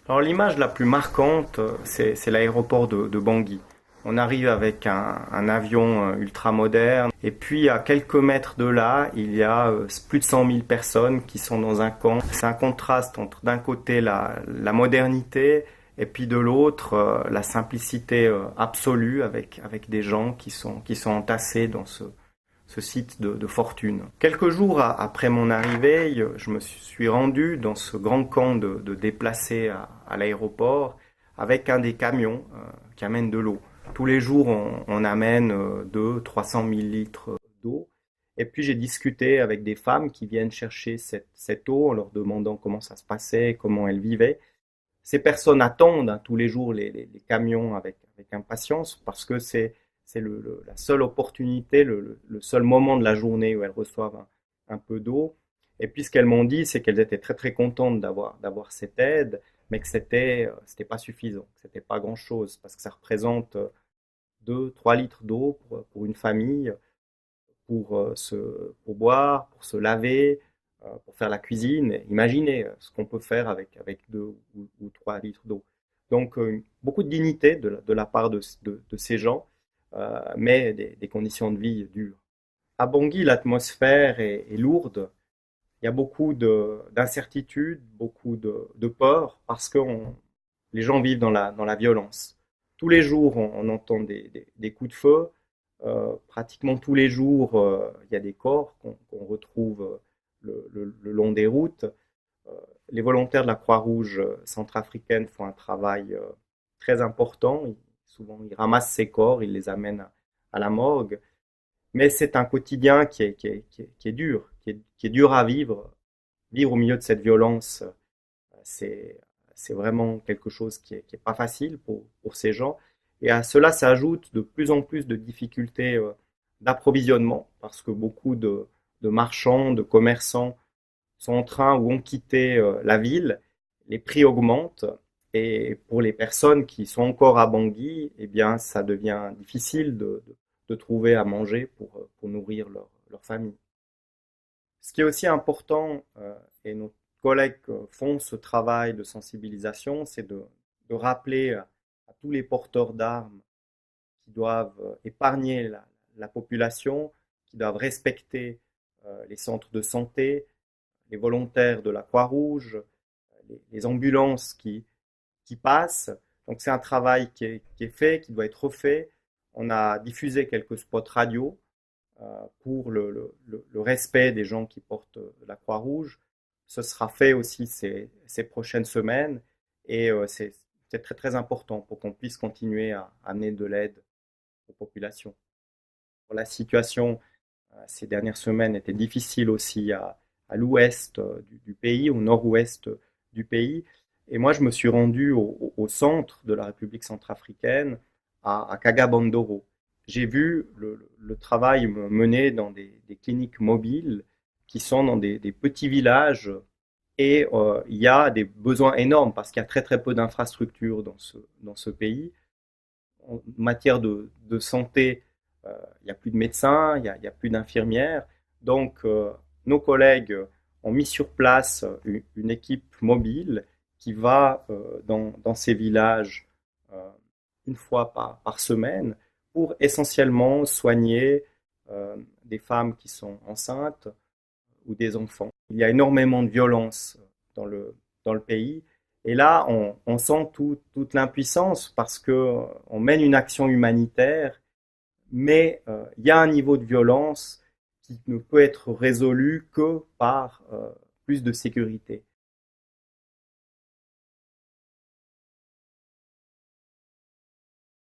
Alors l'image la plus marquante, c'est l'aéroport de Bangui. On arrive avec un avion ultra moderne et puis à quelques mètres de là, il y a plus de 100 000 personnes qui sont dans un camp. C'est un contraste entre d'un côté la modernité et puis de l'autre la simplicité absolue avec des gens qui sont entassés dans ce site de fortune. Quelques jours après mon arrivée, je me suis rendu dans ce grand camp de déplacés à l'aéroport avec un des camions qui amène de l'eau. Tous les jours, on amène 200 000 à 300 000 litres d'eau. Et puis j'ai discuté avec des femmes qui viennent chercher cette eau en leur demandant comment ça se passait, comment elles vivaient. Ces personnes attendent tous les jours les camions avec impatience parce que c'est la seule opportunité, le seul moment de la journée où elles reçoivent un peu d'eau. Et puis ce qu'elles m'ont dit, c'est qu'elles étaient très très contentes d'avoir cette aide, mais que c'était pas suffisant, que c'était pas grand-chose parce que ça représente 2, 3 litres d'eau pour une famille, pour boire, pour se laver, pour faire la cuisine. Imaginez ce qu'on peut faire avec 2 ou 3 litres d'eau. Donc, beaucoup de dignité de la part de ces gens, mais des conditions de vie dures. À Bangui, l'atmosphère est lourde. Il y a beaucoup d'incertitudes, beaucoup de peur, parce que les gens vivent dans la violence. Tous les jours, on entend des coups de feu. Pratiquement tous les jours, il y a des corps qu'on retrouve le long des routes. Euh, les volontaires de la Croix-Rouge centrafricaine font un travail très important. Souvent, ils ramassent ces corps, ils les amènent à la morgue. Mais c'est un quotidien qui est dur, qui est dur à vivre. Vivre au milieu de cette violence, c'est, c'est vraiment quelque chose qui est pas facile pour ces gens. Et à cela s'ajoute de plus en plus de difficultés d'approvisionnement, parce que beaucoup de marchands, de commerçants sont en train ou ont quitté la ville, les prix augmentent, et pour les personnes qui sont encore à Bangui, eh bien, ça devient difficile de trouver à manger pour nourrir leur famille. Ce qui est aussi important, et nos collègues font ce travail de sensibilisation, c'est de rappeler à tous les porteurs d'armes qui doivent épargner la population, qui doivent respecter les centres de santé, les volontaires de la Croix-Rouge, les ambulances qui passent. Donc c'est un travail qui est fait, qui doit être refait. On a diffusé quelques spots radio pour le respect des gens qui portent la Croix-Rouge. Ce sera fait aussi ces prochaines semaines et c'est très très important pour qu'on puisse continuer à amener de l'aide aux populations. La situation ces dernières semaines était difficile aussi à l'ouest du pays, au nord-ouest du pays. Et moi, je me suis rendu au centre de la République centrafricaine, à Kagabandoro. J'ai vu le travail mené dans des cliniques mobiles qui sont dans des petits villages et il y a des besoins énormes parce qu'il y a très très peu d'infrastructures dans ce pays. En matière de santé, il n'y a plus de médecins, il y a plus d'infirmières. Donc, nos collègues ont mis sur place une équipe mobile qui va dans ces villages euh, une fois par semaine pour essentiellement soigner des femmes qui sont enceintes ou des enfants. Il y a énormément de violence dans le pays. Et là, on sent toute l'impuissance parce que on mène une action humanitaire, mais il y a un niveau de violence qui ne peut être résolu que par plus de sécurité.